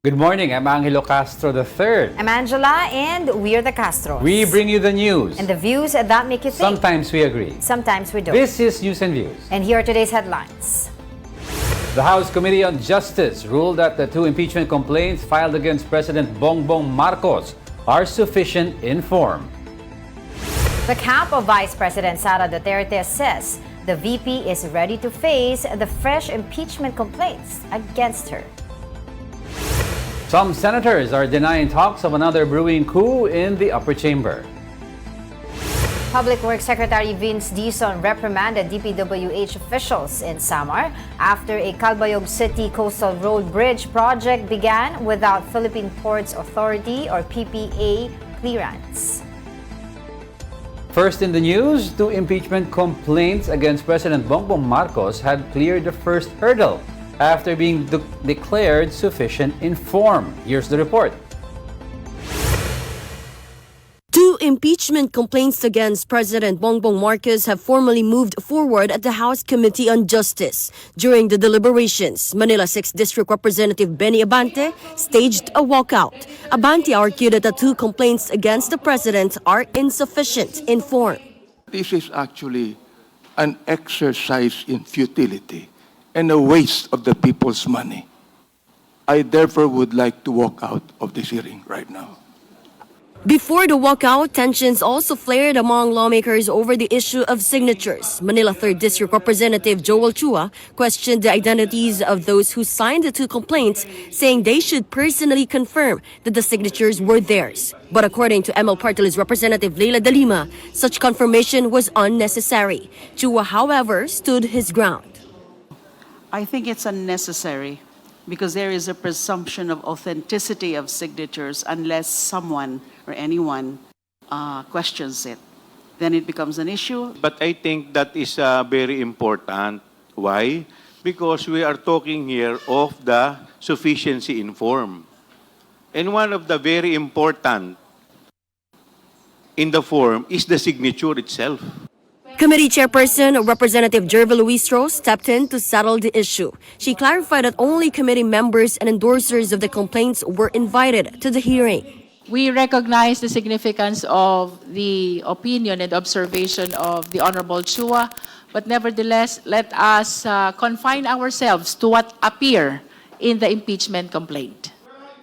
Good morning, I'm Angelo Castro III. I'm Angela, and we're the Castros. We bring you the news. And the views that make you think. Sometimes we agree. Sometimes we don't. This is News and Views. And here are today's headlines. The House Committee on Justice ruled that the two impeachment complaints filed against President Bongbong Marcos are sufficient in form. The camp of Vice President Sara Duterte says the VP is ready to face the fresh impeachment complaints against her. Some senators are denying talks of another brewing coup in the upper chamber. Public Works Secretary Vince Dizon reprimanded DPWH officials in Samar after a Calbayog City Coastal Road Bridge project began without Philippine Ports Authority or PPA clearance. First in the news, two impeachment complaints against President Bongbong Marcos had cleared the first hurdle after being declared sufficient in form. Here's the report. Two impeachment complaints against President Bongbong Marcos have formally moved forward at the House Committee on Justice. During the deliberations, Manila 6th District Representative Benny Abante staged a walkout. Abante argued that the two complaints against the president are insufficient in form. This is actually an exercise in futility and a waste of the people's money. I therefore would like to walk out of this hearing right now. Before the walkout, tensions also flared among lawmakers over the issue of signatures. Manila 3rd District Representative Joel Chua questioned the identities of those who signed the two complaints, saying they should personally confirm that the signatures were theirs. But according to ML Party List Representative Leila De Lima, such confirmation was unnecessary. Chua, however, stood his ground. I think it's unnecessary because there is a presumption of authenticity of signatures unless someone or anyone questions it. Then it becomes an issue. But I think that is very important. Why? Because we are talking here of the sufficiency in form. And one of the very important in the form is the signature itself. Committee Chairperson Representative Jerva Luistro stepped in to settle the issue. She clarified that only committee members and endorsers of the complaints were invited to the hearing. We recognize the significance of the opinion and observation of the Honorable Chua, but nevertheless, let us confine ourselves to what appear in the impeachment complaint.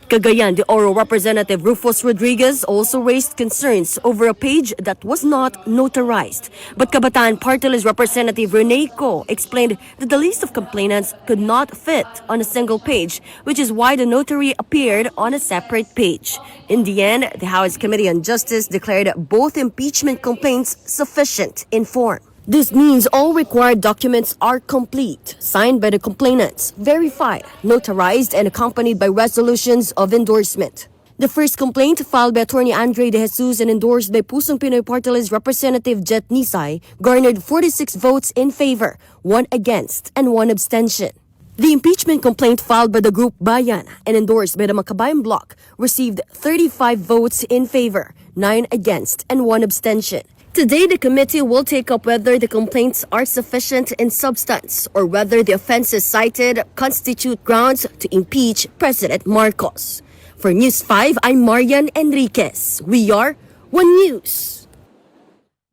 Cagayan de Oro Representative Rufus Rodriguez also raised concerns over a page that was not notarized. But Kabataan Party List Representative Rene Co explained that the list of complainants could not fit on a single page, which is why the notary appeared on a separate page. In the end, the House Committee on Justice declared both impeachment complaints sufficient in form. This means all required documents are complete, signed by the complainants, verified, notarized, and accompanied by resolutions of endorsement. The first complaint, filed by Attorney Andre De Jesus and endorsed by Pusong Pinoy Party List Representative Jet Nisay, garnered 46 votes in favor, 1 against, and 1 abstention. The impeachment complaint filed by the group Bayan and endorsed by the Makabayan Bloc received 35 votes in favor, 9 against, and 1 abstention. Today, the committee will take up whether the complaints are sufficient in substance or whether the offenses cited constitute grounds to impeach President Marcos. For News 5, I'm Marian Enriquez. We are One News.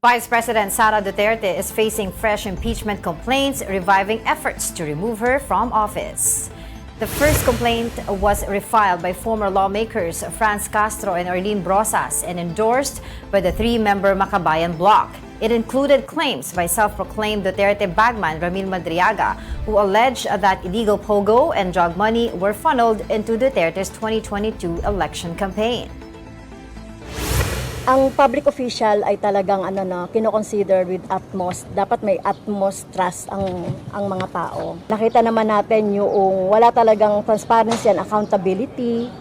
Vice President Sara Duterte is facing fresh impeachment complaints, reviving efforts to remove her from office. The first complaint was refiled by former lawmakers Franz Castro and Arlene Brosas and endorsed by the three-member Makabayan Bloc. It included claims by self-proclaimed Duterte bagman Ramil Madriaga, who alleged that illegal pogo and drug money were funneled into Duterte's 2022 election campaign. Ang public official ay talagang kino-consider with utmost, dapat may utmost trust ang mga tao. Nakita naman natin yung wala talagang transparency and accountability.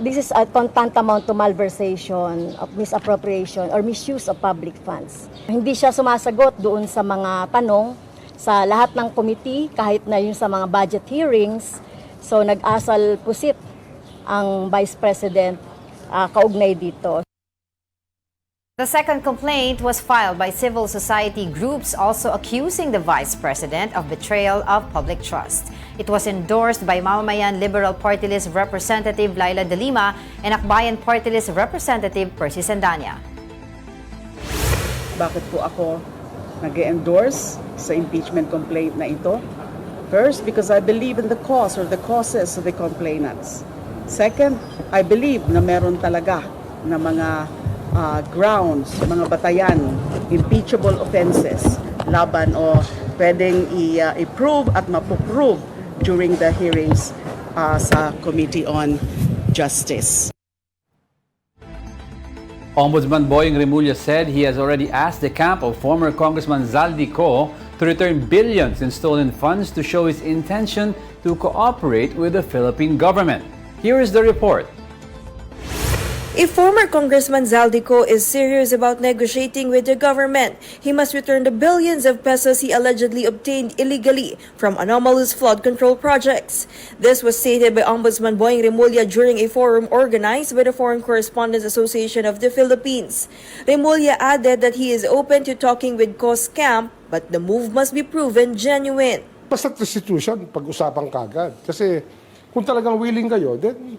This is a tantamount to malversation of misappropriation or misuse of public funds. Hindi siya sumasagot doon sa mga tanong sa lahat ng committee, kahit na yung sa mga budget hearings. So nag-asal pusit ang Vice President kaugnay dito. The second complaint was filed by civil society groups also accusing the vice president of betrayal of public trust. It was endorsed by Mamamayan Liberal Party List Representative Laila De Lima and Akbayan Party List Representative Percy Sandania. Bakit po ako nag-endorse sa impeachment complaint na ito? First, because I believe in the cause or the causes of the complainants. Second, I believe na meron talaga na mga grounds, mga batayan, impeachable offenses laban o pwedeng i-prove at mapuprove during the hearings sa Committee on Justice. Ombudsman Boying Remulla said he has already asked the camp of former Congressman Zaldico to return billions in stolen funds to show his intention to cooperate with the Philippine government. Here is the report. If former Congressman Zaldico is serious about negotiating with the government, he must return the billions of pesos he allegedly obtained illegally from anomalous flood control projects. This was stated by Ombudsman Boying Remulla during a forum organized by the Foreign Correspondents Association of the Philippines. Remulla added that he is open to talking with COS camp, but the move must be proven genuine. Basta restitution, pag-usapan kagad. Kasi kung talagang willing kayo, then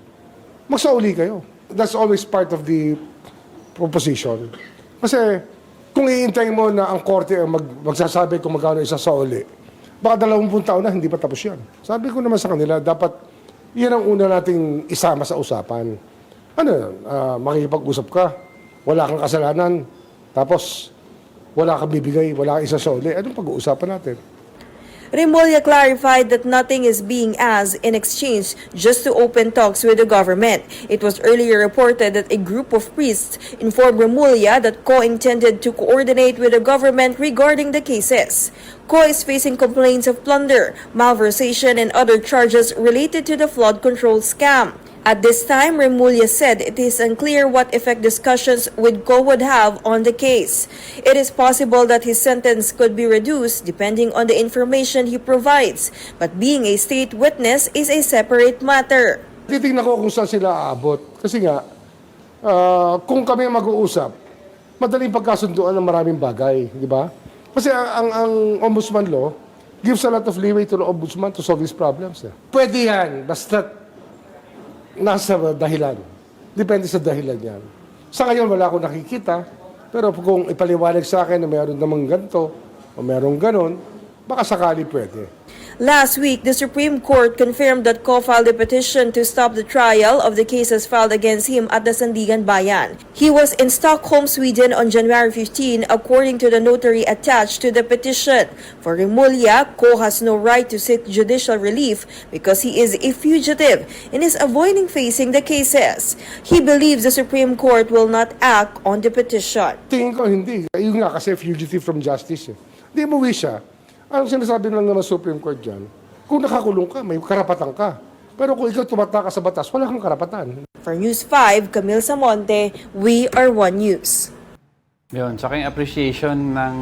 magsauli kayo. That's always part of the proposition. Kasi kung iintayin mo na ang korte ang magsasabi kung magkano isa sa uli, baka 20 taon na hindi pa tapos yan. Sabi ko naman sa kanila, dapat yan ang una nating isama sa usapan. Ano yan? Makikipag-usap ka, wala kang kasalanan, tapos wala kang bibigay, wala kang isa sa uli. Anong pag-uusapan natin? Remulla clarified that nothing is being asked in exchange just to open talks with the government. It was earlier reported that a group of priests informed Remulla that Co intended to coordinate with the government regarding the cases. Co is facing complaints of plunder, malversation, and other charges related to the flood control scam. At this time, Remulla said it is unclear what effect discussions with Co would have on the case. It is possible that his sentence could be reduced depending on the information he provides, but being a state witness is a separate matter. Titingnan ko kung saan sila aabot. Kasi nga, kung kami mag-uusap, madaling pagkasunduan ng maraming bagay, di ba? Kasi ang ombudsman law gives a lot of leeway to the ombudsman to solve these problems. Pwede yan, basta nasa dahilan. Depende sa dahilan yan. Sa ngayon, wala akong nakikita. Pero kung ipaliwanag sa akin na mayroon namang ganito o mayroong ganon, baka sakali pwede. Last week, the Supreme Court confirmed that Co filed a petition to stop the trial of the cases filed against him at the Sandigan Bayan. He was in Stockholm, Sweden on January 15, according to the notary attached to the petition. For Remulla, Co has no right to seek judicial relief because he is a fugitive and is avoiding facing the cases. He believes the Supreme Court will not act on the petition. Tingin ko hindi. Yung nga kasi fugitive from justice. Hindi umuwi siya. Anong sinasabi lang naman Supreme Court dyan? Kung nakakulong ka, may karapatan ka. Pero kung ikaw tumataka sa batas, wala kang karapatan. For News 5, Camille Samonte, We Are One News. Yun, tsaka yung appreciation ng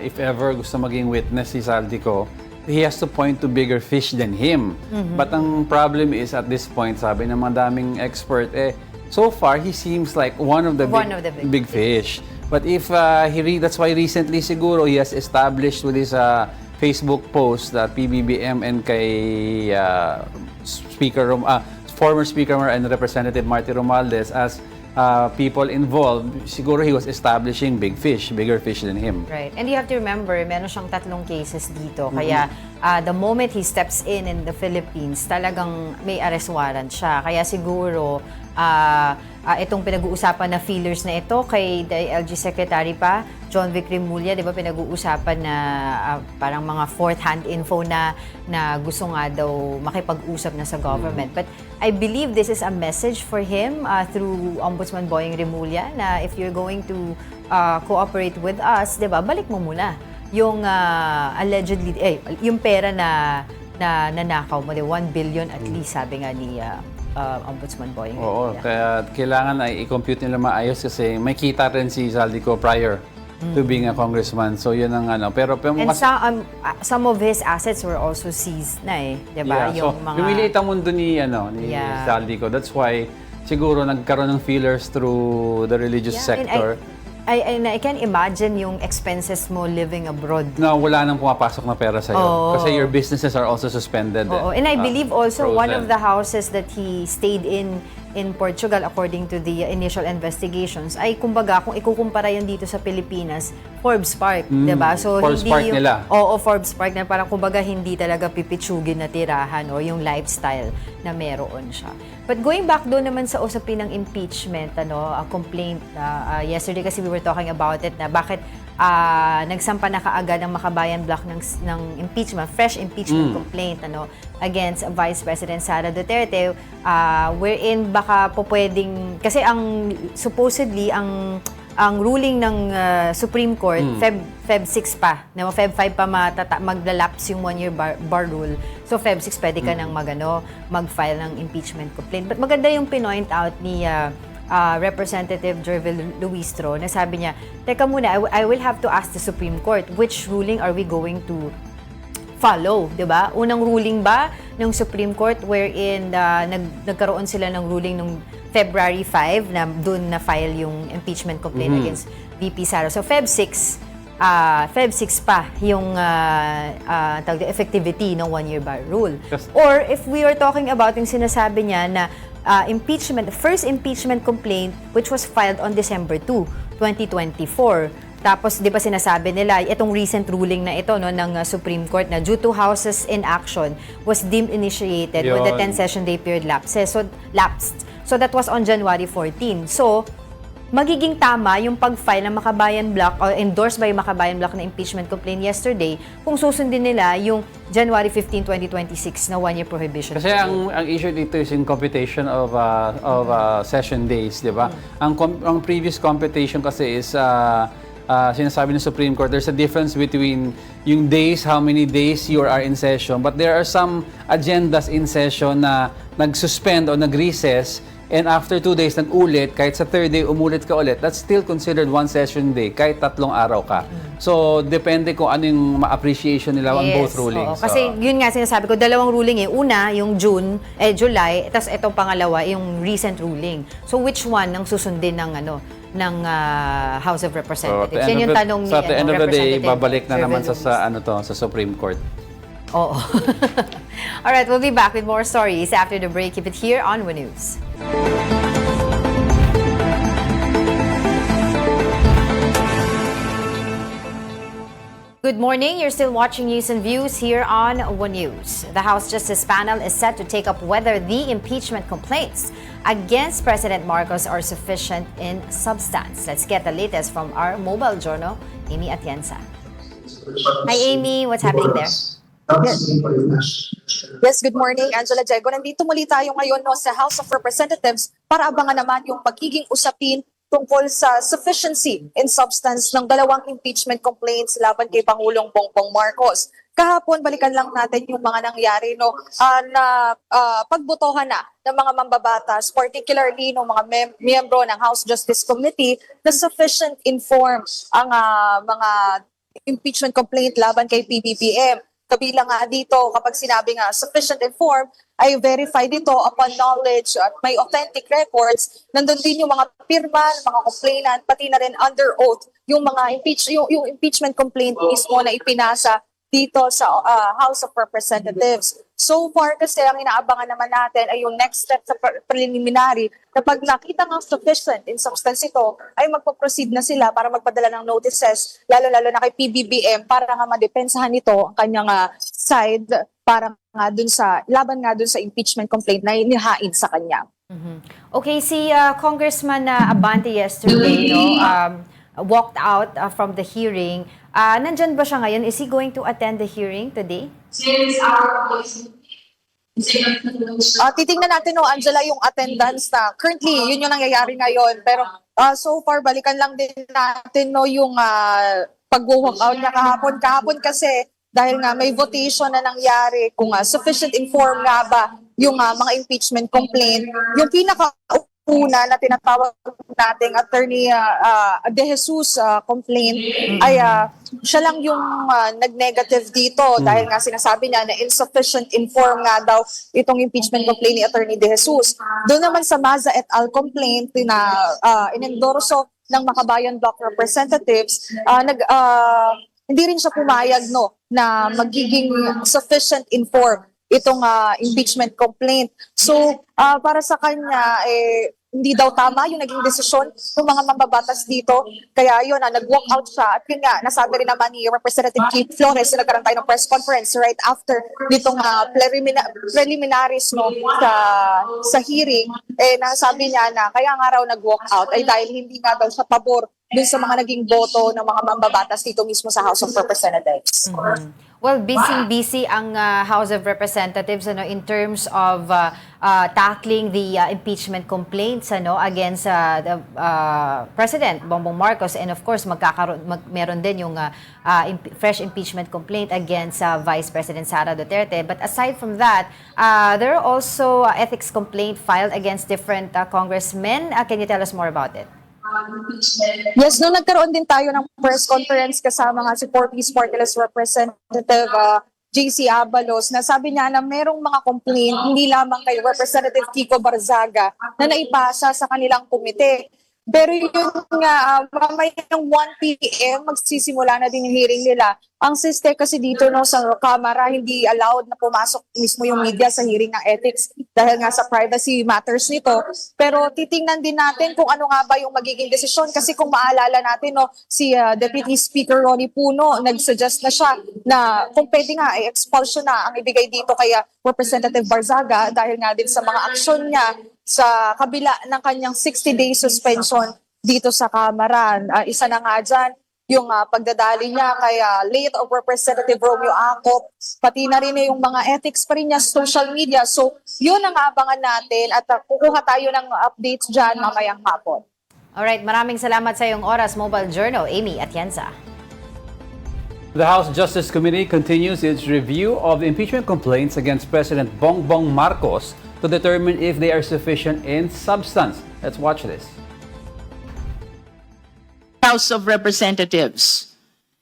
if ever gusto maging witness si Zaldico, he has to point to bigger fish than him. But ang problem is at this point, sabi ng mga daming expert, so far he seems like one of the big fish. But if that's why recently siguro he has established with his Facebook post that PBBM and kay former Speaker and Representative Marty Romualdez as people involved, siguro he was establishing bigger fish than him. Right. And you have to remember, meron siyang 3 cases dito. Kaya the moment he steps in the Philippines, talagang may arrest warrant siya. Kaya siguro itong pinag-uusapan na feelers na ito kay DILG Secretary pa, John Vic Remulla, di ba pinag-uusapan na parang mga fourth-hand info na gusto nga daw makipag-usap na sa government. But I believe this is a message for him through Ombudsman Boying Remulla na if you're going to cooperate with us, di ba, balik mo muna yung allegedly, yung pera na nanakaw mo, 1 billion at least, sabi nga ni Ombudsman Boying Oo, Remulla. kaya kailangan ay i-compute nila maayos kasi may kita rin si Zaldico prior to being a congressman. So yun ang ano. Pero And some of his assets were also seized na diba? Yeah, so lumiliit ang mundo ni Zaldico. That's why siguro nagkaroon ng feelers through the religious sector. I can imagine yung expenses mo living abroad. Na wala nang pumapasok na pera sa'yo. Oo. Kasi your businesses are also suspended. Oo. And I believe also one frozen. of the houses that he stayed in Portugal, according to the initial investigations, ay kumbaga kung ikukumpara yun dito sa Pilipinas, Forbes Park, 'di ba? So Forbes hindi Park yung, nila. Oo, Forbes Park na parang kumbaga hindi talaga pipitsugin na tirahan o yung lifestyle na meron siya. But going back doon naman sa usapin ng impeachment, a complaint yesterday kasi we were talking about it na bakit nagsampa na kaagad ang Makabayan Block ng impeachment, fresh impeachment complaint against Vice President Sara Duterte, wherein baka po pwedeng, kasi ang supposedly ang ruling ng Supreme Court, Feb 6 pa, Feb 5 pa maglalapse yung 1-year bar rule. So Feb 6 pwede ka nang mag-file ng impeachment complaint. But maganda yung pinoint out ni Representative Jervil Luistro na sabi niya, teka muna, I will have to ask the Supreme Court, which ruling are we going to follow, 'di ba? Unang ruling ba ng Supreme Court wherein nagkaroon sila ng ruling nung February 5 na doon na file yung impeachment complaint against VP Sara. So Feb 6 pa yung effectivity ng 1-year bar rule. Yes. Or if we are talking about yung sinasabi niya na the first impeachment complaint which was filed on December 2, 2024. Tapos, di ba sinasabi nila, itong recent ruling na ito ng Supreme Court na due to House's inaction was deemed initiated when the 10-session day period lapsed. So, that was on January 14. So, magiging tama yung pag-file ng Makabayan Block or endorsed by Makabayan Block na impeachment complaint yesterday kung susundin nila yung January 15, 2026 na 1-year prohibition. Kasi ang issue dito is in computation of session days, di ba? Ang previous computation kasi is sinasabi ng Supreme Court, there's a difference between yung days, how many days you are in session, but there are some agendas in session na nag-suspend o nag-recess, and after 2 days nag-ulit, kahit sa third day umulit ka ulit, that's still considered 1 session day, kahit 3 araw ka. So, depende kung ano yung ma-appreciation nila on both rulings. Kasi yun nga sinasabi ko, dalawang ruling Una, yung July, tapos itong pangalawa, yung recent ruling. So, which one ang susundin ng House of Representatives? Yan yung tanong ni So, at the end of the day, Representative babalik na naman Jervil sa Supreme Court. Oo. Alright, we'll be back with more stories after the break. Keep it here on One News. Good morning. You're still watching News and Views here on One News. The House Justice Panel is set to take up whether the impeachment complaints against President Marcos are sufficient in substance. Let's get the latest from our mobile journal, Amy Atienza. Hi, Amy. What's happening there? Yes, good morning, Angela Diego. Nandito muli tayo ngayon sa House of Representatives para abangan naman yung pagiging usapin tungkol sa sufficiency in substance ng dalawang impeachment complaints laban kay Pangulong Bongbong Marcos. Kahapon, balikan lang natin yung mga nangyari na pagbotohan na ng mga mambabatas, particularly ng mga miyembro ng House Justice Committee na sufficient informed ang mga impeachment complaint laban kay PBBM. Kabilang nga dito, kapag sinabi nga sufficient informed, ay verify dito upon knowledge at may authentic records. Nandun din yung mga pirma, mga complainant, pati na rin under oath yung mga yung impeachment complaint mismo na ipinasa dito sa House of Representatives. So far kasi ang inaabangan naman natin ay yung next step sa preliminary na pag nakita ng sufficient in substance ito ay magpo-proceed na sila para magpadala ng notices lalo-lalo na kay PBBM para nga madepensahan nito ang kanyang side para nga dun sa laban nga dun sa impeachment complaint na inihain sa kanya. Okay, si Congressman Abante yesterday walked out from the hearing. Nandyan ba siya ngayon? Is he going to attend the hearing today? Titingnan natin Angela, yung attendance na currently yun yung nangyayari ngayon. Pero so far balikan lang din natin yung pag-walk out niya kahapon. Kahapon kasi dahil nga may votation na nangyari kung sufficient informed nga ba yung mga impeachment complaint. Yung pinaka-una na tinatawag nating Attorney De Jesus complaint ay siya lang yung nag-negative dito dahil nga sinasabi niya na insufficient informed nga daw itong impeachment complaint ni Attorney De Jesus. Doon naman sa Maza et al. Complaint na inendorso ng Makabayan Bloc Representatives, hindi rin siya pumayag no na magiging sufficient informed itong impeachment complaint. So para sa kanya hindi daw tama yung naging desisyon ng mga mambabatas dito. Kaya yun, nag-walk out siya. At yun nga, nasabi rin naman ni Representative Keith Flores na nagkaroon tayo ng press conference right after nitong preliminaries no, sa hearing. Nasabi niya na kaya nga raw nag-walk out ay dahil hindi nga daw siya pabor dun sa mga naging boto ng mga mambabatas dito mismo sa House of Representatives. Well, busy ang House of Representatives in terms of tackling the impeachment complaints against the President Bongbong Marcos, and of course meron din yung fresh impeachment complaint against Vice President Sara Duterte. But aside from that, there are also ethics complaint filed against different congressmen. Can you tell us more about it? Yes, nung nagkaroon din tayo ng press conference kasama nga si 4Ps Party List Representative JC Abalos, na sabi niya na merong mga complaint hindi lamang kay Representative Kiko Barzaga na naipasa sa kanilang komite. Pero yun nga, mamayang 1 p.m. magsisimula na din yung hearing nila. Ang siste kasi dito sa Kamara, hindi allowed na pumasok mismo yung media sa hearing ng ethics dahil nga sa privacy matters nito. Pero titingnan din natin kung ano nga ba yung magiging desisyon. Kasi kung maalala natin, si Deputy Speaker Ronnie Puno, nag-suggest na siya na kung pwede nga, expulsion na ang ibigay dito kay Representative Barzaga dahil nga din sa mga aksyon niya sa kabila ng kanyang 60-day suspension dito sa Kamara. Isa na nga dyan, yung pagdadali niya kay late of Representative Romeo Acop, pati na rin yung mga ethics pa rin niya sa social media. So, yun ang abangan natin at kukuha tayo ng updates dyan mamayang hapon. Alright, maraming salamat sa iyong oras, Mobile Journal, Amy Atienza. The House Justice Committee continues its review of the impeachment complaints against President Bongbong Marcos to determine if they are sufficient in substance. Let's watch this. House of Representatives.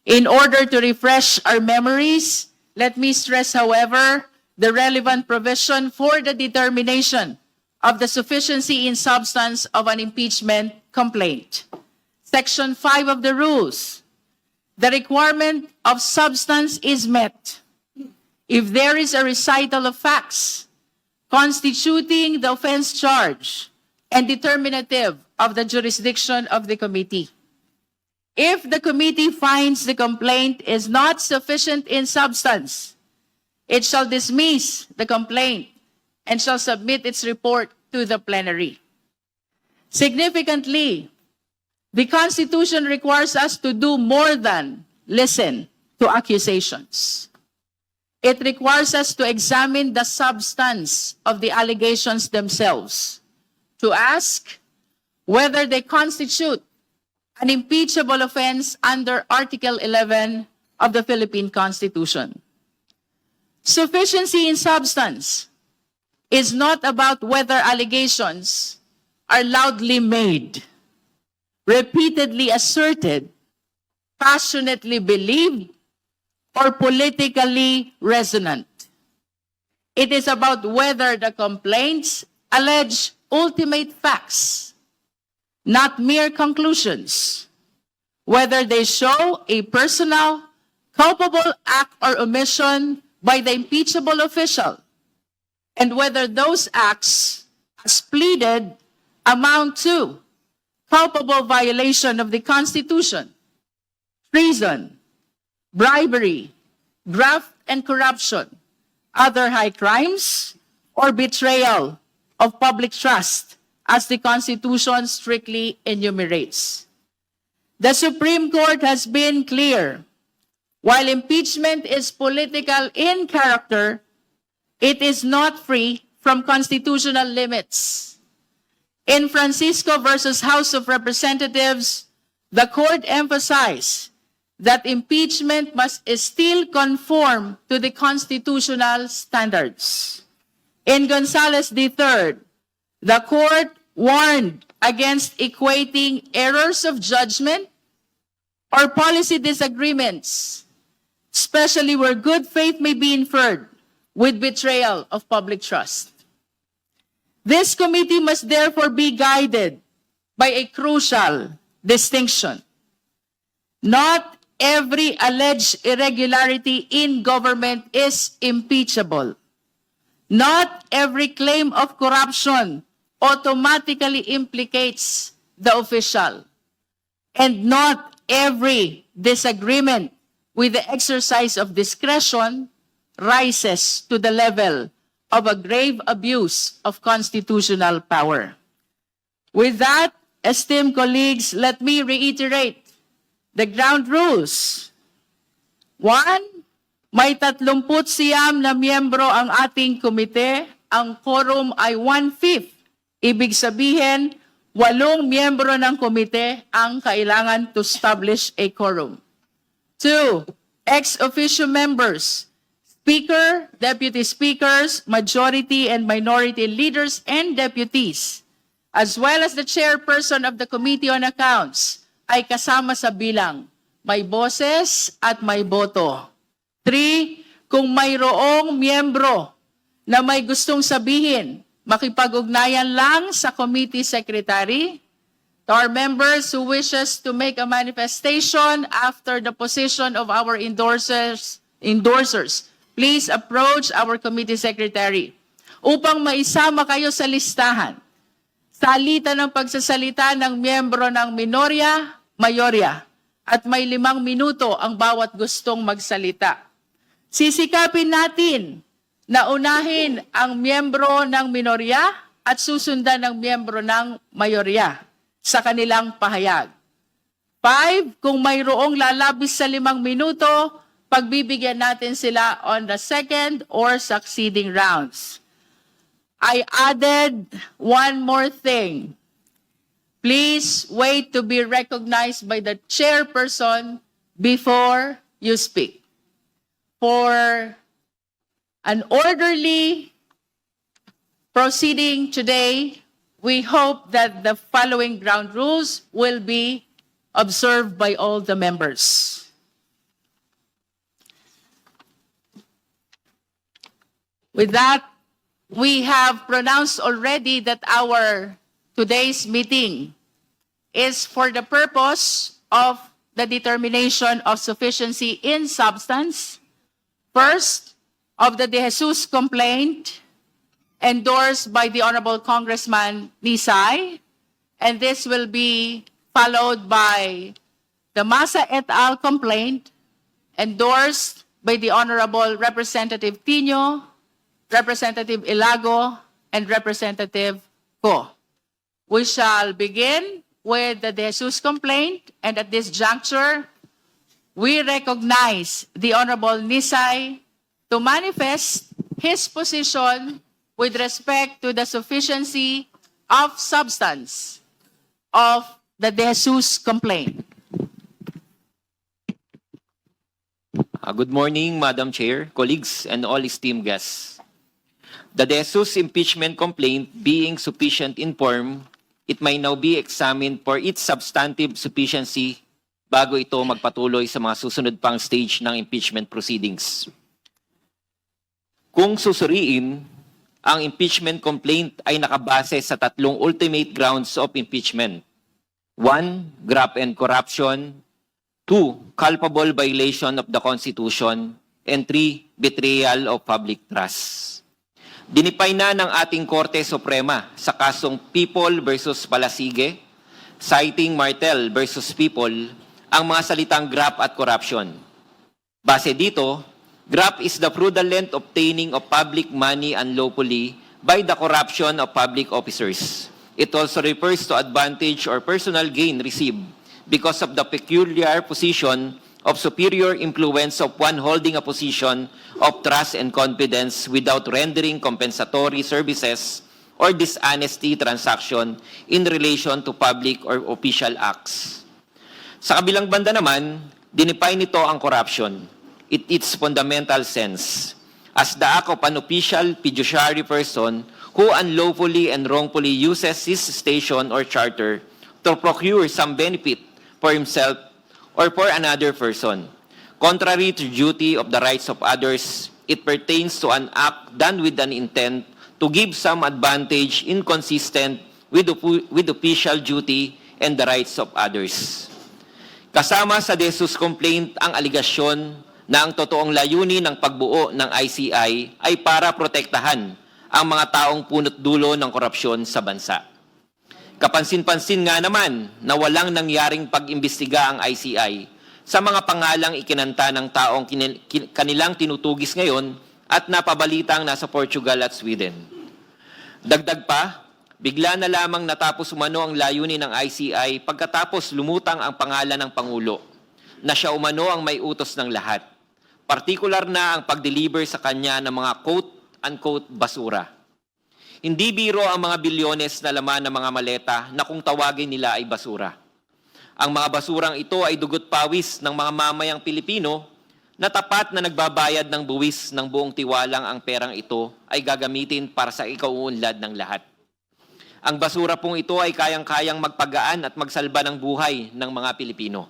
In order to refresh our memories, let me stress, however, the relevant provision for the determination of the sufficiency in substance of an impeachment complaint. Section 5 of the rules. The requirement of substance is met if there is a recital of facts constituting the offense charge and determinative of the jurisdiction of the committee. If the committee finds the complaint is not sufficient in substance, it shall dismiss the complaint and shall submit its report to the plenary. Significantly, the Constitution requires us to do more than listen to accusations. It requires us to examine the substance of the allegations themselves, to ask whether they constitute an impeachable offense under Article 11 of the Philippine Constitution. Sufficiency in substance is not about whether allegations are loudly made, repeatedly asserted, passionately believed, or politically resonant. It is about whether the complaints allege ultimate facts, not mere conclusions, whether they show a personal, culpable act or omission by the impeachable official, and whether those acts, as pleaded, amount to culpable violation of the Constitution, treason, bribery, graft and corruption, other high crimes, or betrayal of public trust, as the Constitution strictly enumerates. The Supreme Court has been clear. While impeachment is political in character, it is not free from constitutional limits. In Francisco versus House of Representatives, the court emphasized that impeachment must still conform to the constitutional standards. In Gonzales III, the court warned against equating errors of judgment or policy disagreements, especially where good faith may be inferred, with betrayal of public trust. This committee must therefore be guided by a crucial distinction. Not every alleged irregularity in government is impeachable. Not every claim of corruption automatically implicates the official. And not every disagreement with the exercise of discretion rises to the level of a grave abuse of constitutional power. With that, esteemed colleagues, let me reiterate the ground rules. 1, may 39 na miyembro ang ating komite. Ang quorum ay 1/5. Ibig sabihin, 8 miyembro ng komite ang kailangan to establish a quorum. 2, ex officio members, speaker, deputy speakers, majority and minority leaders and deputies, as well as the chairperson of the Committee on Accounts, ay kasama sa bilang may boses at may boto. 3, kung mayroong miyembro na may gustong sabihin, makipag-ugnayan lang sa committee secretary. To our members who wishes to make a manifestation after the position of our endorsers, please approach our committee secretary upang maisama kayo sa listahan. Salita ng pagsasalita ng miyembro ng minorya, mayorya, at may 5 minuto ang bawat gustong magsalita. Sisikapin natin na unahin ang miyembro ng minorya at susundan ng miyembro ng mayorya sa kanilang pahayag. 5, kung mayroong lalabis sa 5 minuto, pagbibigyan natin sila on the second or succeeding rounds. I added one more thing. Please wait to be recognized by the chairperson before you speak. For an orderly proceeding today, we hope that the following ground rules will be observed by all the members. With that, we have pronounced already that our today's meeting is for the purpose of the determination of sufficiency in substance, first, of the De Jesus complaint endorsed by the Honorable Congressman Nisay, and this will be followed by the Masa et al. Complaint endorsed by the Honorable Representative Tino, Representative Ilago, and Representative Ko. We shall begin with the De Jesus complaint, and at this juncture, we recognize the Honorable Nisay to manifest his position with respect to the sufficiency of substance of the De Jesus complaint. Good morning, Madam Chair, colleagues, and all esteemed guests. The De Jesus impeachment complaint being sufficient in form, it may now be examined for its substantive sufficiency bago ito magpatuloy sa mga susunod pang stage ng impeachment proceedings. Kung susuriin, ang impeachment complaint ay nakabase sa 3 ultimate grounds of impeachment. 1, graft and corruption. 2, culpable violation of the Constitution. And 3, betrayal of public trust. Dinipay na ng ating Korte Suprema sa kasong People versus Palasige, citing Martel versus People, ang mga salitang graft at corruption. Base dito, graft is the fraudulent obtaining of public money unlawfully by the corruption of public officers. It also refers to advantage or personal gain received because of the peculiar position of superior influence of one holding a position of trust and confidence without rendering compensatory services or dishonesty transaction in relation to public or official acts. Sa kabilang banda naman, dinipay nito ang corruption in its fundamental sense as the act of an official fiduciary person who unlawfully and wrongfully uses his station or charter to procure some benefit for himself or for another person. Contrary to duty of the rights of others, it pertains to an act done with an intent to give some advantage inconsistent with official duty and the rights of others. Kasama sa DeSUS complaint ang aligasyon na ang totoong layunin ng pagbuo ng ICI ay para protektahan ang mga taong punot dulo ng korupsyon sa bansa. Kapansin-pansin nga naman na walang nangyaring pag-imbestiga ang ICI sa mga pangalang ikinanta ng taong kanilang tinutugis ngayon at napabalitang nasa Portugal at Sweden. Dagdag pa, bigla na lamang natapos umano ang layunin ng ICI pagkatapos lumutang ang pangalan ng Pangulo na siya umano ang may utos ng lahat. Partikular na ang pag-deliver sa kanya ng mga quote-unquote basura. Hindi biro ang mga bilyones na laman ng mga maleta na kung tawagin nila ay basura. Ang mga basurang ito ay dugot pawis ng mga mamayang Pilipino na tapat na nagbabayad ng buwis ng buong tiwalang ang perang ito ay gagamitin para sa ikauunlad ng lahat. Ang basura pong ito ay kayang-kayang magpagaan at magsalba ng buhay ng mga Pilipino.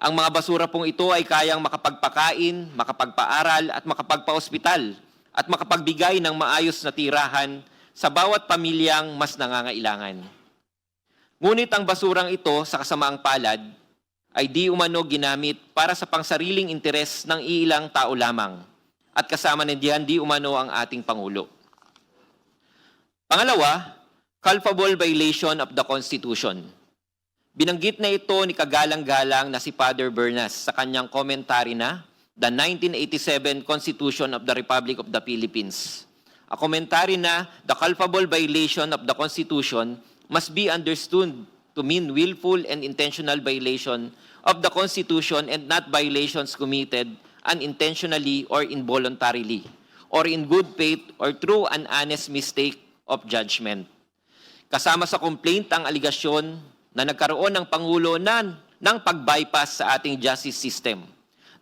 Ang mga basura pong ito ay kayang makapagpakain, makapagpaaral at makapagpa-ospital at makapagbigay ng maayos na tirahan sa bawat pamilyang mas nangangailangan. Ngunit ang basurang ito sa kasamaang palad ay di umano ginamit para sa pangsariling interes ng iilang tao lamang at kasama na diyan di umano ang ating Pangulo. Pangalawa, culpable violation of the Constitution. Binanggit na ito ni kagalang-galang na si Father Bernas sa kanyang komentary na The 1987 Constitution of the Republic of the Philippines. A komentary na the culpable violation of the Constitution must be understood to mean willful and intentional violation of the Constitution and not violations committed unintentionally or involuntarily, or in good faith or through an honest mistake of judgment. Kasama sa complaint ang aligasyon na nagkaroon ng Pangulo ng pag-bypass sa ating justice system,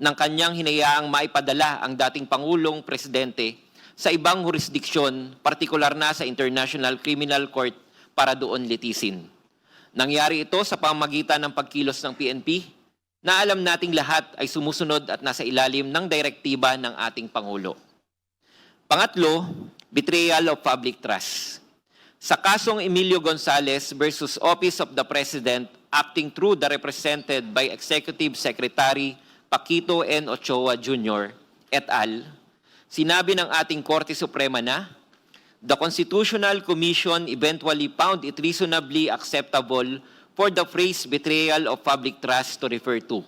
ng kanyang hinayaang maipadala ang dating Pangulong Presidente sa ibang jurisdiksyon, partikular na sa International Criminal Court, para doon litisin. Nangyari ito sa pamamagitan ng pagkilos ng PNP na alam nating lahat ay sumusunod at nasa ilalim ng direktiba ng ating Pangulo. Pangatlo, betrayal of public trust. Sa kasong Emilio Gonzales versus Office of the President acting through the represented by Executive Secretary Paquito N. Ochoa Jr. et al., sinabi ng ating Korte Suprema na the Constitutional Commission eventually found it reasonably acceptable for the phrase betrayal of public trust to refer to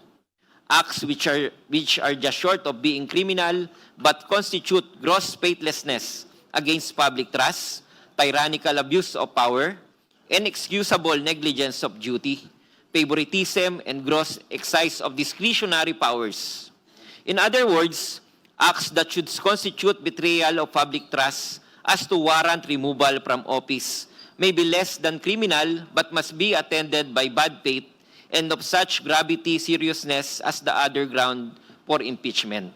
acts which are just short of being criminal but constitute gross faithlessness against public trust, tyrannical abuse of power, inexcusable negligence of duty, favoritism, and gross exercise of discretionary powers. In other words, acts that should constitute betrayal of public trust as to warrant removal from office may be less than criminal but must be attended by bad faith and of such gravity, seriousness as the other ground for impeachment.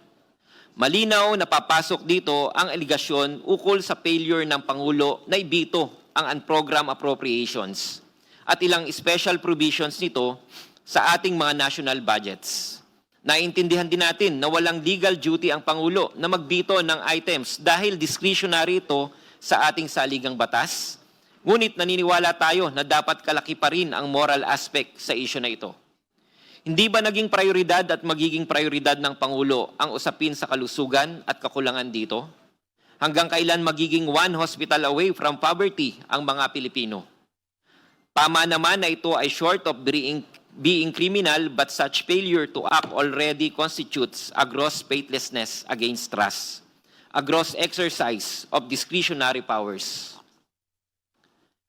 Malinaw na papasok dito ang aligasyon ukol sa failure ng Pangulo na ibito ang unprogrammed appropriations at ilang special provisions nito sa ating mga national budgets. Naintindihan din natin na walang legal duty ang Pangulo na magbito ng items dahil discretionary ito sa ating saligang batas. Ngunit naniniwala tayo na dapat kalaki pa rin ang moral aspect sa issue na ito. Hindi ba naging prioridad at magiging prioridad ng Pangulo ang usapin sa kalusugan at kakulangan dito? Hanggang kailan magiging one hospital away from poverty ang mga Pilipino? Tama naman na ito ay short of being criminal, but such failure to act already constitutes a gross faithlessness against trust, a gross exercise of discretionary powers.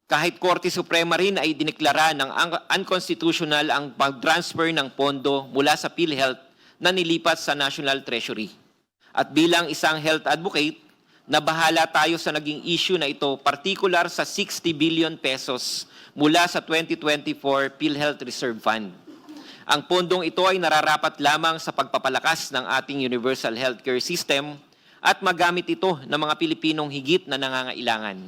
Kahit Korte Suprema rin ay dineklara ng unconstitutional ang pag-transfer ng pondo mula sa PhilHealth na nilipat sa National Treasury. At bilang isang health advocate, nabahala tayo sa naging issue na ito, particular sa 60 billion pesos mula sa 2024 PhilHealth Reserve Fund. Ang pondong ito ay nararapat lamang sa pagpapalakas ng ating universal healthcare system at magamit ito ng mga Pilipinong higit na nangangailangan.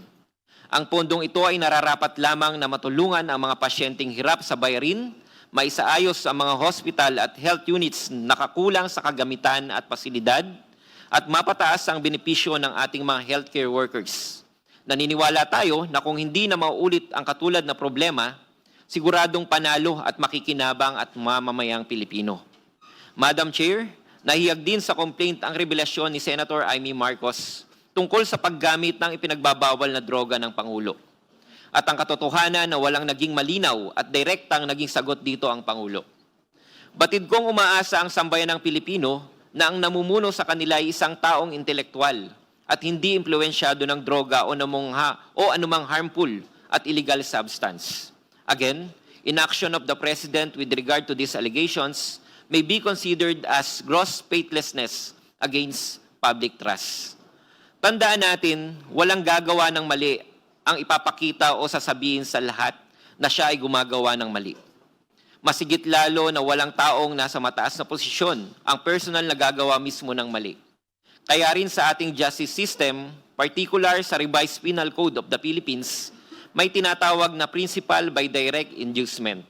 Ang pondong ito ay nararapat lamang na matulungan ang mga pasyenteng hirap sa bayarin, maisaayos ang mga hospital at health units nakakulang sa kagamitan at pasilidad, at mapataas ang benepisyo ng ating mga healthcare workers. Naniniwala tayo na kung hindi na mauulit ang katulad na problema, siguradong panalo at makikinabang at mamamayang Pilipino. Madam Chair, nahiyag din sa complaint ang revelasyon ni Senator Amy Marcos tungkol sa paggamit ng ipinagbabawal na droga ng Pangulo. At ang katotohanan na walang naging malinaw at direktang naging sagot dito ang Pangulo. Batid kong umaasa ang sambayan ng Pilipino na ang namumuno sa kanila ay isang taong intelektual at hindi impluensyado ng droga o anumang harmful at illegal substance. Again, inaction of the President with regard to these allegations may be considered as gross faithlessness against public trust. Tandaan natin, walang gagawa ng mali ang ipapakita o sasabihin sa lahat na siya ay gumagawa ng mali. Masigit lalo na walang taong nasa mataas na posisyon ang personal na gagawa mismo ng mali. Kaya rin sa ating justice system, particular sa Revised Penal Code of the Philippines, may tinatawag na principle by direct inducement.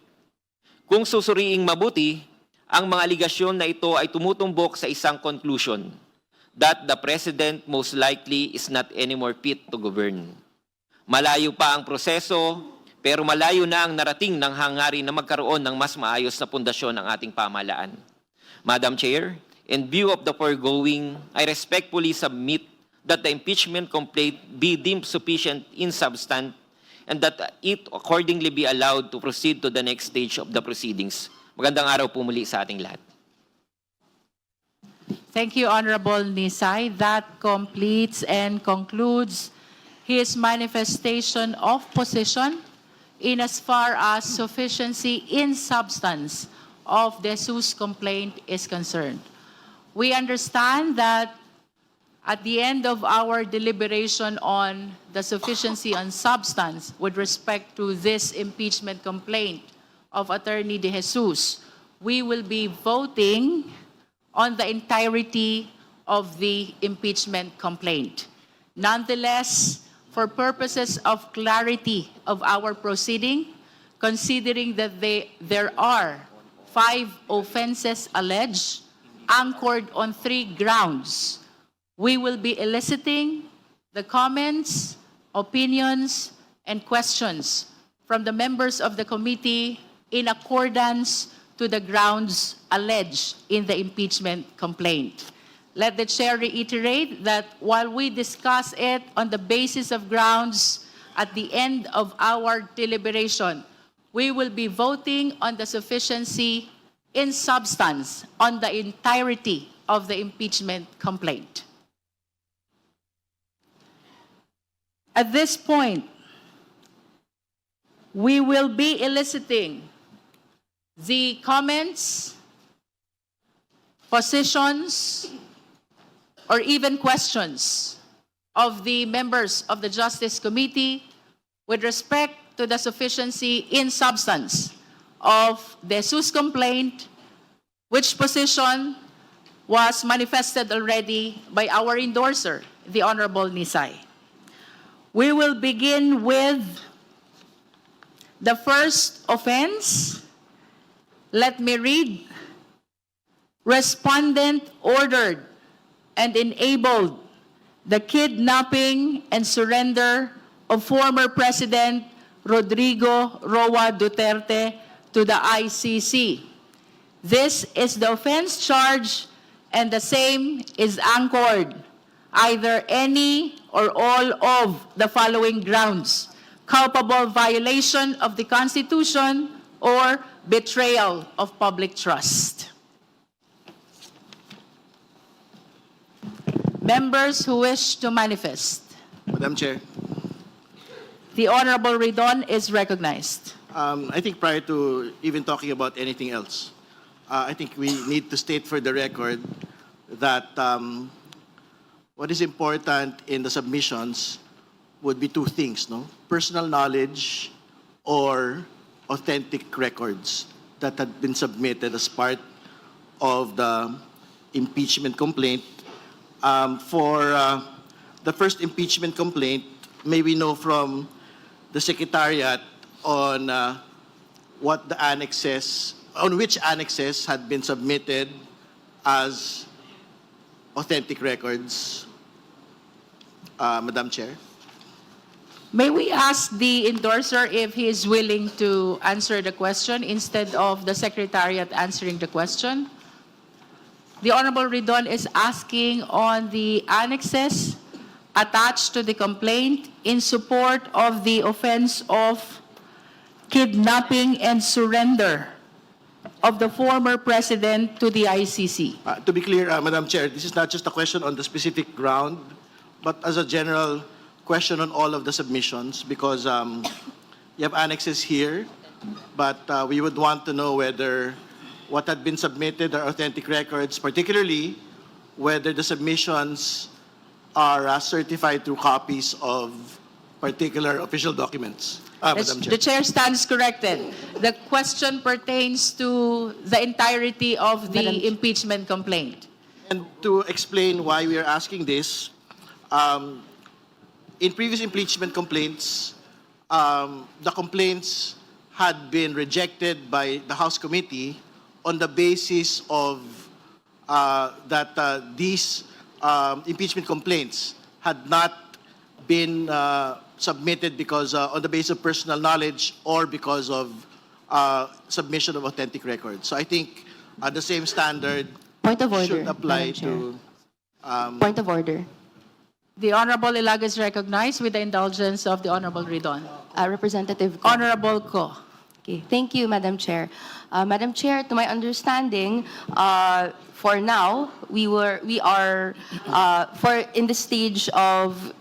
Kung susuriing mabuti, ang mga aligasyon na ito ay tumutumbok sa isang conclusion, that the President most likely is not anymore fit to govern. Malayo pa ang proseso, pero malayo na ang narating ng hangarin na magkaroon ng mas maayos na pundasyon ng ating pamahalaan. Madam Chair, in view of the foregoing, I respectfully submit that the impeachment complaint be deemed sufficient in substance and that it accordingly be allowed to proceed to the next stage of the proceedings. Magandang araw po muli sa ating lahat. Thank you, Honorable Nisay. That completes and concludes his manifestation of position in as far as sufficiency in substance of the Jesus complaint is concerned. We understand that at the end of our deliberation on the sufficiency on substance with respect to this impeachment complaint of Attorney De Jesus, we will be voting on the entirety of the impeachment complaint. Nonetheless, for purposes of clarity of our proceeding, considering that there are 5 offenses alleged, anchored on 3 grounds, we will be eliciting the comments, opinions, and questions from the members of the committee in accordance to the grounds alleged in the impeachment complaint. Let the chair reiterate that while we discuss it on the basis of grounds at the end of our deliberation, we will be voting on the sufficiency in substance on the entirety of the impeachment complaint. At this point, we will be eliciting the comments, positions, or even questions of the members of the Justice Committee with respect to the sufficiency in substance of the Jesus complaint, which position was manifested already by our endorser, the Honorable Nisay. We will begin with the first offense. Let me read. Respondent ordered and enabled the kidnapping and surrender of former President Rodrigo Roa Duterte to the ICC. This is the offense charge, and the same is anchored either any or all of the following grounds: culpable violation of the Constitution or betrayal of public trust. Members who wish to manifest. Madam Chair, The Honorable Ridon is recognized. I think prior to even talking about anything else, I think we need to state for the record that what is important in the submissions would be 2 things, no? Personal knowledge or authentic records that had been submitted as part of the impeachment complaint. For the first impeachment complaint, may we know from the Secretariat on what the annexes, on which annexes had been submitted as authentic records, Madam Chair? May we ask the endorser if he is willing to answer the question instead of the Secretariat answering the question? The Honorable Ridon is asking on the annexes attached to the complaint in support of the offense of kidnapping and surrender of the former president to the ICC. To be clear, Madam Chair, this is not just a question on the specific ground, but as a general question on all of the submissions, because you have annexes here, but we would want to know whether what had been submitted are authentic records, particularly whether the submissions are certified through copies of particular official documents. Madam Chair. The chair stands corrected. The question pertains to the entirety of the impeachment complaint. And to explain why we are asking this, in previous impeachment complaints, the complaints had been rejected by the House Committee on the basis of that these impeachment complaints had not been submitted because on the basis of personal knowledge or because of submission of authentic records. So I think the same standard Point of order, should apply Madam Chair. to... Point of order. The Honorable Ilaga is recognized with the indulgence of the Honorable Ridon. Representative Ko. Honorable Ko. Okay. Thank you, Madam Chair. Madam Chair, to my understanding, for now, we are in the stage of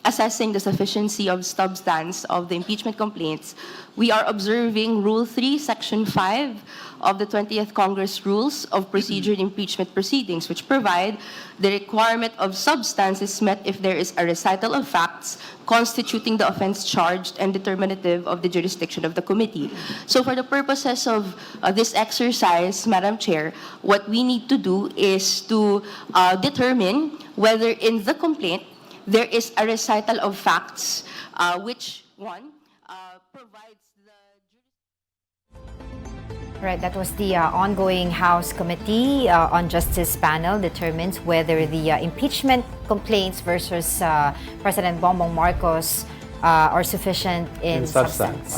assessing the sufficiency of substance of the impeachment complaints. We are observing Rule 3, Section 5 of the 20th Congress Rules of Procedure in Impeachment Proceedings, which provide the requirement of substance is met if there is a recital of facts constituting the offense charged and determinative of the jurisdiction of the committee. So for the purposes of this exercise, Madam Chair, what we need to do is to determine whether in the complaint there is a recital of facts, which one provides the... Right, that was the ongoing House Committee on Justice panel determines whether the impeachment complaints versus President Bongbong Marcos are sufficient in substance.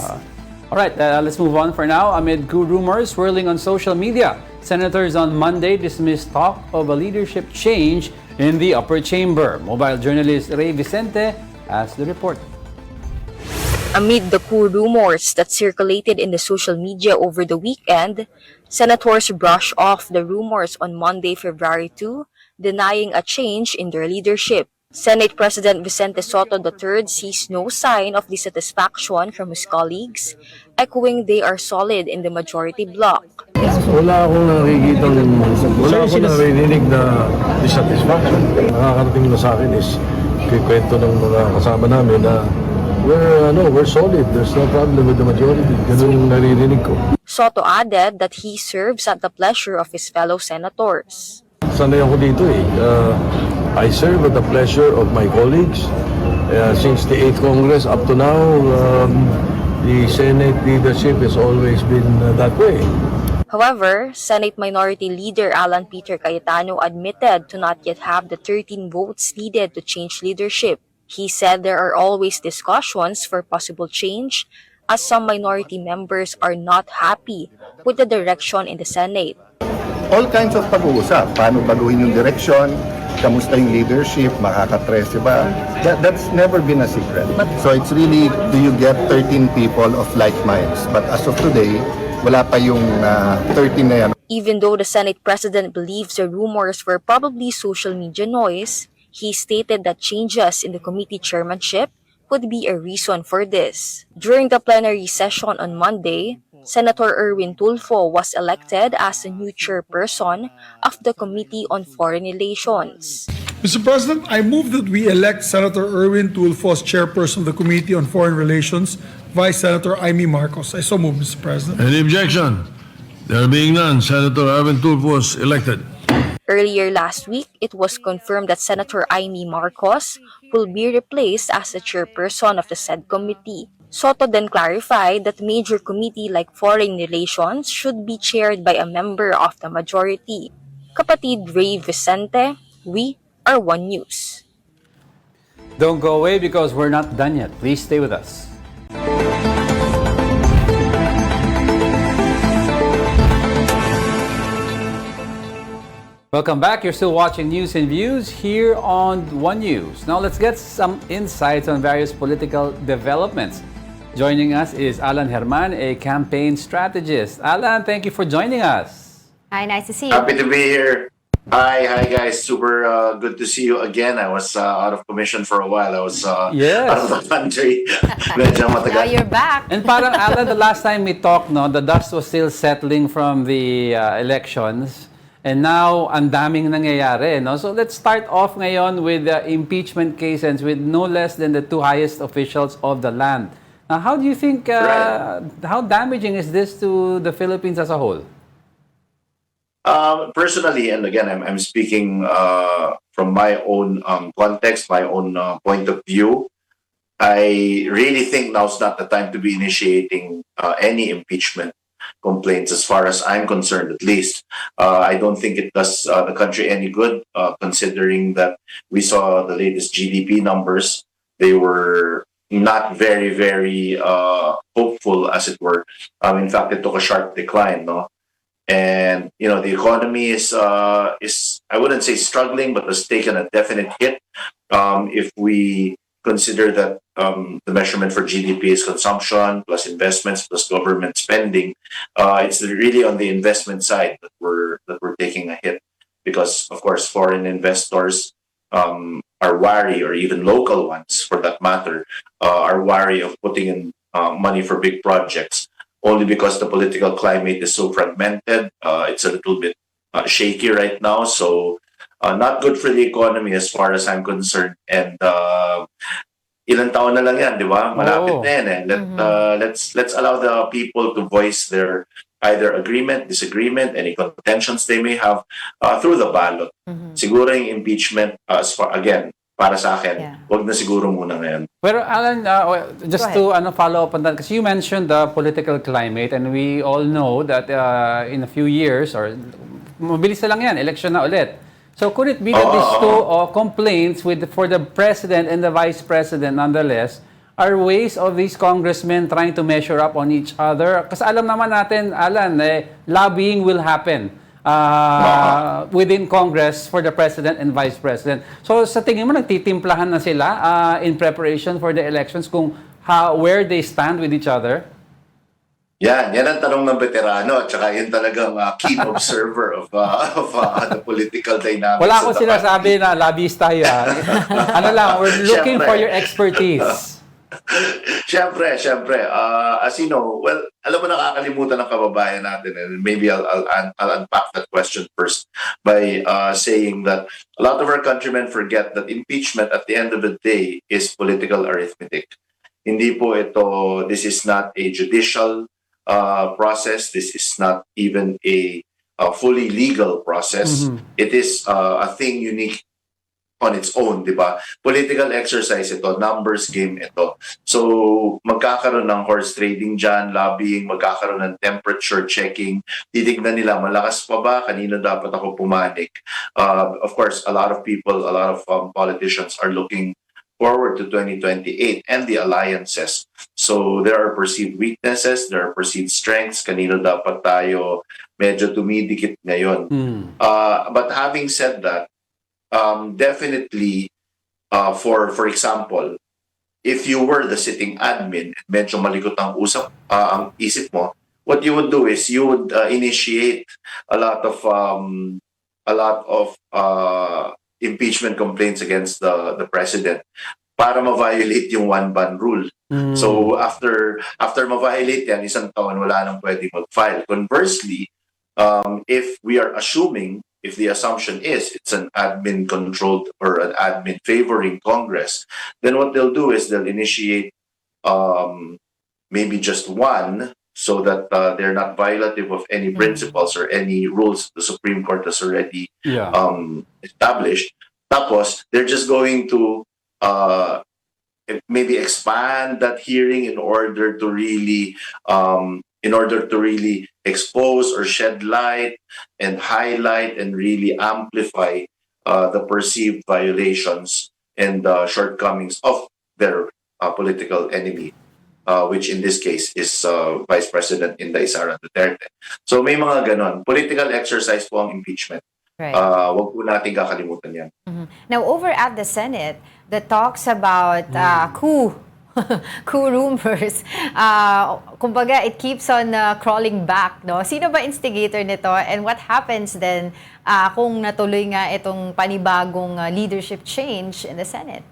All right, let's move on for now. Amid good rumors swirling on social media, senators on Monday dismissed talk of a leadership change in the upper chamber. Mobile journalist Ray Vicente has the report. Amid the coup rumors that circulated in the social media over the weekend, senators brushed off the rumors on Monday, February 2, denying a change in their leadership. Senate President Vicente Soto III sees no sign of dissatisfaction from his colleagues, echoing they are solid in the majority bloc. Wala akong naririnig na dissatisfaction. Nakakarating na sa akin is kwento ng mga kasama namin na we're solid. There's no problem with the majority. Ganun yung naririnig ko. Soto added that he serves at the pleasure of his fellow senators. Sanay ako dito eh. I serve at the pleasure of my colleagues. Since the 8th Congress up to now, the Senate leadership has always been that way. However, Senate Minority Leader Alan Peter Cayetano admitted to not yet have the 13 votes needed to change leadership. He said there are always discussions for possible change as some minority members are not happy with the direction in the Senate. All kinds of pag-uusap. Paano baguhin yung direction? Kamusta yung leadership? Makaka-13 ba? That's never been a secret. So it's really, do you get 13 people of like minds? But as of today, wala pa yung 13 na yan. Even though the Senate President believes the rumors were probably social media noise, he stated that changes in the committee chairmanship could be a reason for this. During the plenary session on Monday, Senator Erwin Tulfo was elected as the new chairperson of the Committee on Foreign Relations. Mr. President, I move that we elect Senator Erwin Tulfo as chairperson of the Committee on Foreign Relations, Vice Senator Amy Marcos. I so move, Mr. President. Any objection? There being none, Senator Erwin Tulfo was elected. Earlier last week, it was confirmed that Senator Amy Marcos will be replaced as the chairperson of the said committee. Soto then clarified that major committee like Foreign Relations should be chaired by a member of the majority. Kapatid Ray Vicente, we are One News. Don't go away because we're not done yet. Please stay with us. Welcome back. You're still watching News and Views here on One News. Now let's get some insights on various political developments. Joining us is Alan Herman, a campaign strategist. Alan, thank you for joining us. Hi, nice to see you. Happy to be here. Hi guys. Super good to see you again. I was out of commission for a while. I was out of the country. Medyo matagal. Now you're back. And parang Alan, the last time we talked, no, the dust was still settling from the elections. And now, ang daming nangyayari, no? So let's start off ngayon with the impeachment cases with no less than the two highest officials of the land. Now, how do you think, how damaging is this to the Philippines as a whole? Personally, and again, I'm speaking from my own context, my own point of view. I really think now's not the time to be initiating any impeachment complaints, as far as I'm concerned, at least. I don't think it does the country any good, considering that we saw the latest GDP numbers. They were not very, very hopeful, as it were. In fact, it took a sharp decline, no? And you know, the economy is I wouldn't say struggling, but has taken a definite hit. If we consider that the measurement for GDP is consumption plus investments plus government spending, it's really on the investment side that we're taking a hit, because of course foreign investors are wary, or even local ones for that matter, are wary of putting in money for big projects, only because the political climate is so fragmented. It's a little bit shaky right now, so not good for the economy as far as I'm concerned. And ilang taon na lang yan, di ba? Malapit na yan eh. Let's allow the people to voice their either agreement, disagreement, any contentions they may have through the ballot. Siguro yung impeachment, as far, again, para sa akin, wag na siguro muna ngayon. Pero Alan, just to follow up on that, because you mentioned the political climate, and we all know that in a few years, or mabilis na lang yan, election na ulit. So could it be that these two complaints for the president and the vice president, nonetheless, are ways of these congressmen trying to measure up on each other? Kasi alam naman natin, Alan, lobbying will happen within Congress for the president and vice president. So sa tingin mo, nagtitimplahan na sila in preparation for the elections kung where they stand with each other? Yan ang tanong ng veterano, at saka yun talagang keen observer of the political dynamics. Wala akong sinasabi na lobbyist tayo. Ano lang, we're looking for your expertise. Siyempre. As you know, well, alam mo, nakakalimutan ng kababayan natin, and maybe I'll unpack that question first by saying that a lot of our countrymen forget that impeachment at the end of the day is political arithmetic. Hindi po ito, this is not a judicial process. This is not even a fully legal process. It is a thing unique on its own, di ba? Political exercise ito, numbers game ito. So, magkakaroon ng horse trading dyan, lobbying, magkakaroon ng temperature checking, titignan nila, malakas pa ba? Kanino dapat ako pumanik? Of course, a lot of people, a lot of politicians are looking forward to 2028 and the alliances. So there are perceived weaknesses, there are perceived strengths, kanino dapat tayo medyo tumidikit ngayon. But having said that, definitely, for example, if you were the sitting admin, medyo malikot ang isip mo, what you would do is you would initiate a lot of impeachment complaints against the president para ma-violate yung one-ban rule. So after ma-violate yan, isang taon wala nang pwedeng mag-file. Conversely, if we are assuming, if the assumption is it's an admin-controlled or an admin favoring Congress, then what they'll do is they'll initiate maybe just one, so that they're not violative of any principles or any rules the Supreme Court has already established. Tapos, they're just going to maybe expand that hearing in order to really expose or shed light and highlight and really amplify the perceived violations and shortcomings of their political enemy, which in this case is Vice President Inday Sara Duterte. So may mga ganon. Political exercise po ang impeachment. Right. Wag po natin kakalimutan yan. Now, over at the Senate, the talks about coup rumors, kumbaga, it keeps on crawling back, no? Sino ba instigator nito? And what happens then kung natuloy nga itong panibagong leadership change in the Senate?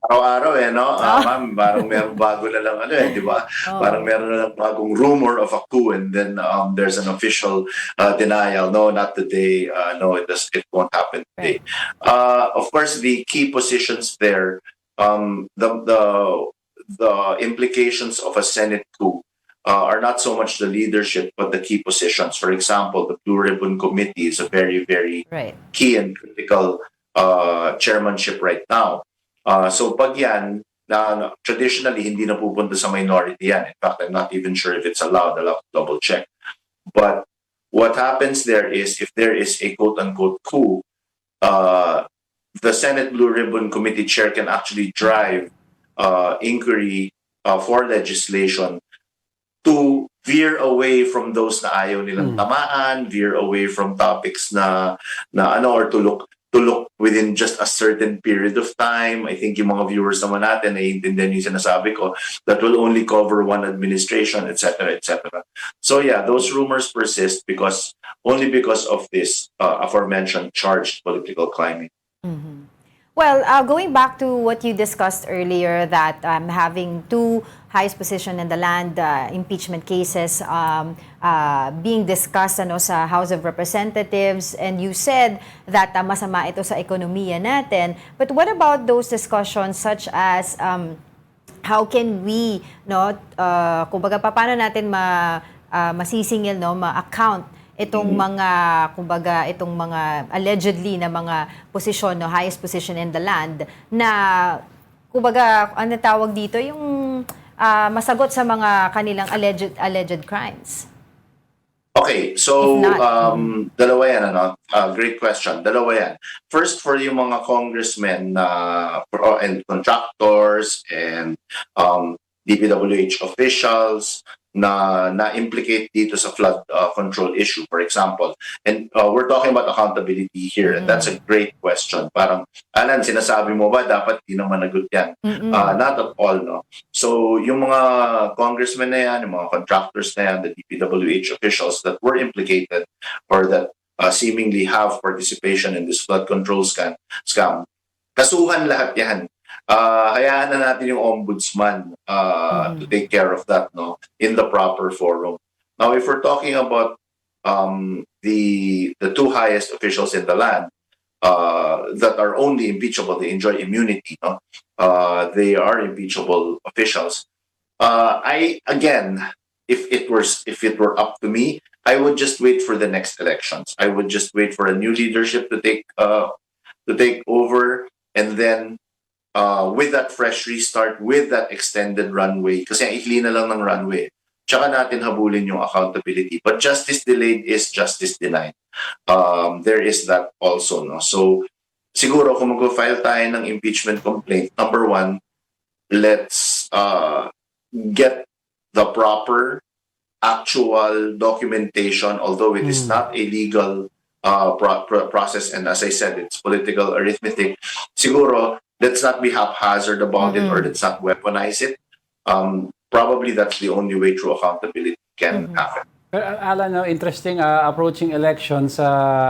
Araw-araw no? Ma'am, parang meron bago na lang di ba? Parang meron na lang bagong rumor of a coup and then there's an official denial. No, not today. No, it won't happen today. Of course, the key positions there, the implications of a Senate coup are not so much the leadership, but the key positions. For example, the Blue Ribbon Committee is a very, very key and critical chairmanship right now. So pag yan, traditionally, hindi na pupunta sa minority yan. In fact, I'm not even sure if it's allowed. I'll have to double check. But what happens there is, if there is a quote-unquote coup, the Senate Blue Ribbon Committee chair can actually drive inquiry for legislation to veer away from those na ayaw nilang tamaan, veer away from topics na or to look within just a certain period of time. I think yung mga viewers naman natin naiintindihan yung sinasabi ko, that will only cover one administration, etc., etc. So yeah, those rumors persist only because of this aforementioned charged political climate. Well, going back to what you discussed earlier, that having two highest position in the land impeachment cases being discussed sa House of Representatives, and you said that masama ito sa ekonomiya natin. But what about those discussions such as how can we, kumbaga paano natin masisingil, ma-account itong mga allegedly na mga posisyon, highest position in the land, na kumbaga ano tawag dito, yung masagot sa mga kanilang alleged crimes? Okay, so dalawa yan, great question. Dalawa yan. First, for yung mga congressmen and contractors and DPWH officials na implicate dito sa flood control issue, for example. And we're talking about accountability here, and that's a great question. Parang, Alan, sinasabi mo ba dapat di na managot yan? Not at all, no? So, yung mga congressmen na yan, yung mga contractors na yan, the DPWH officials that were implicated or that seemingly have participation in this flood control scam, kasuhan lahat yan. Hayaan na natin yung ombudsman to take care of that, no, in the proper forum. Now, if we're talking about the two highest officials in the land that are only impeachable, they enjoy immunity, no? They are impeachable officials. If it were up to me, I would just wait for the next elections. I would just wait for a new leadership to take over, and then with that fresh restart, with that extended runway, kasi ang ikli na lang ng runway, tsaka natin habulin yung accountability. But justice delayed is justice denied. There is that also, no? So, siguro kung mag-file tayo ng impeachment complaint, number one, let's get the proper actual documentation, although it is not a legal process, and as I said, it's political arithmetic. Siguro, let's not be haphazard about it, or let's not weaponize it. Probably that's the only way true accountability can happen. Alan, interesting approaching elections.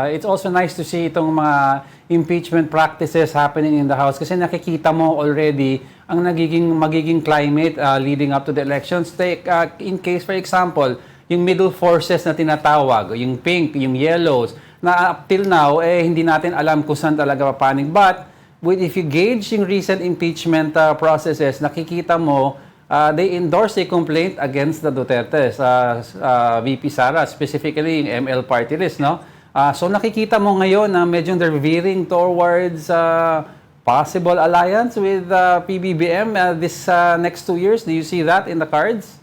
It's also nice to see itong mga impeachment practices happening in the House, kasi nakikita mo already ang magiging climate leading up to the elections. Take in case, for example, yung middle forces na tinatawag, yung pink, yung yellows, na up till now, hindi natin alam kung saan talaga papanig. But if you gauge yung recent impeachment processes, nakikita mo, they endorse a complaint against the Dutertes, VP Sara, specifically yung ML party list, no? So nakikita mo ngayon na medyo they're veering towards possible alliance with PBBM this next 2 years. Do you see that in the cards?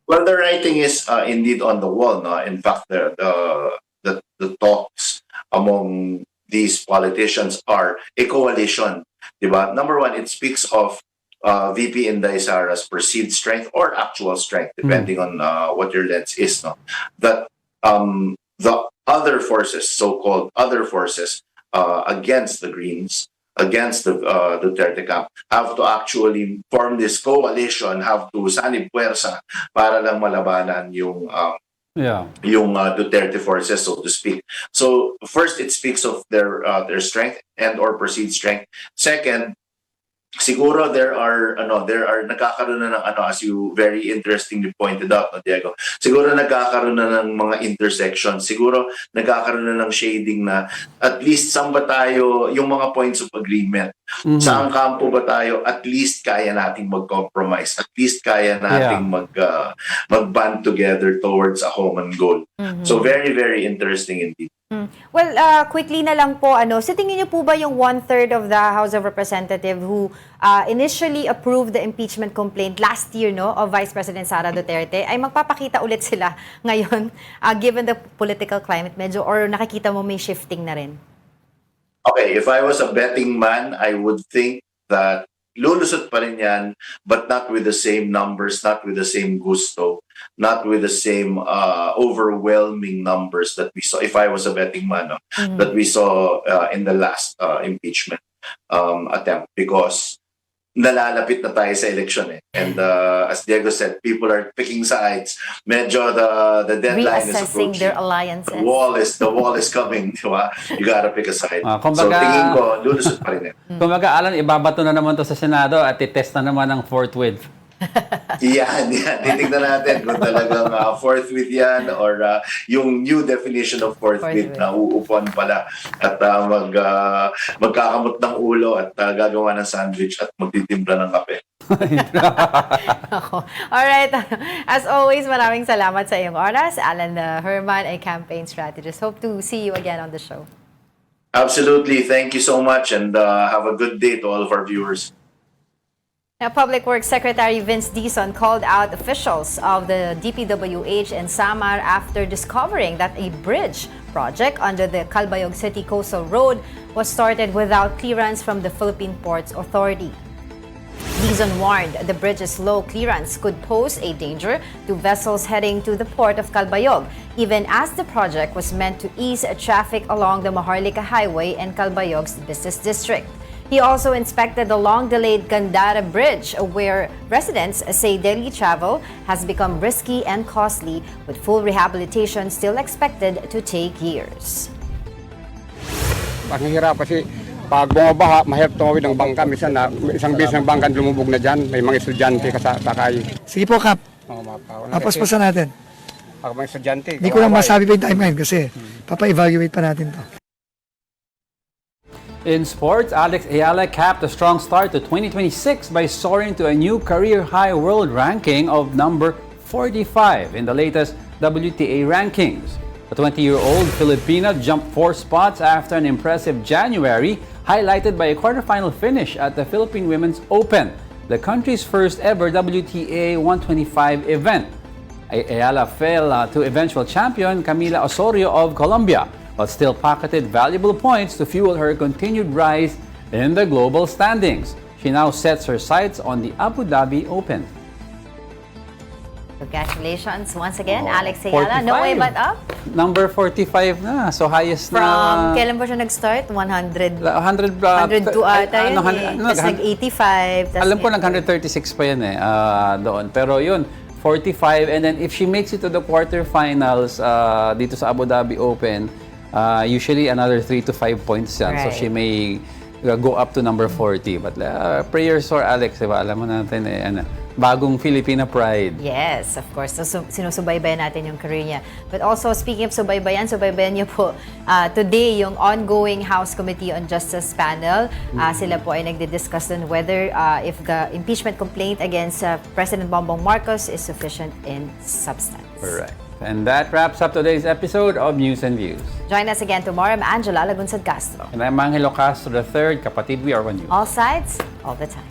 Well, the writing is indeed on the wall, no? In fact, the talks among these politicians are a coalition, diba? Number one, it speaks of VP Inday Sara's perceived strength or actual strength, depending on what your lens is. No, that the other forces, so-called other forces, against the Greens, against the Duterte camp, have to actually form this coalition, have to sanib puwersa para lang malabanan yung Duterte forces, so to speak. So first, it speaks of their strength and or perceived strength. Second, siguro there are nagkakaroon na ng as you very interestingly pointed out, no, Diego. Siguro nagkakaroon na ng mga intersections. Siguro nagkakaroon na ng shading na at least saan ba tayo yung mga points of agreement. Saan kampo ba tayo at least kaya nating mag-compromise. At least kaya nating mag-band together towards a common goal. So very, very interesting indeed. Well, quickly na lang po, sa tingin niyo po ba yung 1/3 of the House of Representatives who initially approved the impeachment complaint last year, no, of Vice President Sara Duterte, ay magpapakita ulit sila ngayon, given the political climate medyo, or nakikita mo may shifting na rin? Okay, if I was a betting man, I would think that lulusot pa rin yan, but not with the same numbers, not with the same gusto, not with the same overwhelming numbers that we saw, if I was a betting man, that we saw in the last impeachment attempt, because nalalapit na tayo sa election And as Diego said, people are picking sides. Medyo the deadline is reassessing approaching. their alliances. The wall is coming, di ba? You gotta pick a side. Kumbaga, so tingin ko, lulusot pa rin Kumbaga, Alan, ibabato na naman to sa Senado at itest na naman ang forthwith. Yan. Titignan natin kung talagang forthwith yan or yung new definition of forthwith na uupuan pala at magkakamot ng ulo at gagawa ng sandwich at magtitimpla ng kape. Alright. As always, maraming salamat sa iyong oras. Alan Herman, a campaign strategist. Hope to see you again on the show. Absolutely. Thank you so much and have a good day to all of our viewers. Now, Public Works Secretary Vince Dizon called out officials of the DPWH and Samar after discovering that a bridge project under the Calbayog City Coastal Road was started without clearance from the Philippine Ports Authority. Dizon warned the bridge's low clearance could pose a danger to vessels heading to the port of Calbayog, even as the project was meant to ease traffic along the Maharlika Highway and Calbayog's business district. He also inspected the long-delayed Gandara Bridge, where residents say daily travel has become risky and costly, with full rehabilitation still expected to take years. Mahirap kasi pag bumabaha, mahirap tumawid ng bangka. Minsan na isang beses ng bangka lumubog na dyan, may mga estudyante kasakay. Sige po, Kap. Papaspasan natin. Pag mga estudyante. Hindi ko lang masabi pa yung timeline kasi papa-evaluate pa natin to. In sports, Alex Ayala capped a strong start to 2026 by soaring to a new career-high world ranking of number 45 in the latest WTA rankings. The 20-year-old Filipina jumped 4 spots after an impressive January, highlighted by a quarterfinal finish at the Philippine Women's Open, the country's first ever WTA 125 event. Ayala fell to eventual champion Camila Osorio of Colombia, but still pocketed valuable points to fuel her continued rise in the global standings. She now sets her sights on the Abu Dhabi Open. Congratulations once again, Alex Ayala. No way but up. Number 45 na. So highest From, na. kailan ba siya nag-start? 102 102 ata yun Tapos nag-85. Alam ko nag-136 pa yan doon. Pero yun, 45. And then if she makes it to the quarterfinals dito sa Abu Dhabi Open, usually another 3 to 5 points yan. Right. So she may go up to number 40. But prayers for Alex, diba? Alam mo natin bagong Filipina pride. Yes, of course. So, sinusubaybayan natin yung career niya. But also, speaking of subaybayan niyo po today yung ongoing House Committee on Justice panel. Sila po ay nagdi-discuss on whether if the impeachment complaint against President Bongbong Marcos is sufficient in substance. Correct. And that wraps up today's episode of News and Views. Join us again tomorrow. I'm Angela Lagunsad Castro. And I'm Angelo Castro III. Kapatid, we are one news. All sides, all the time.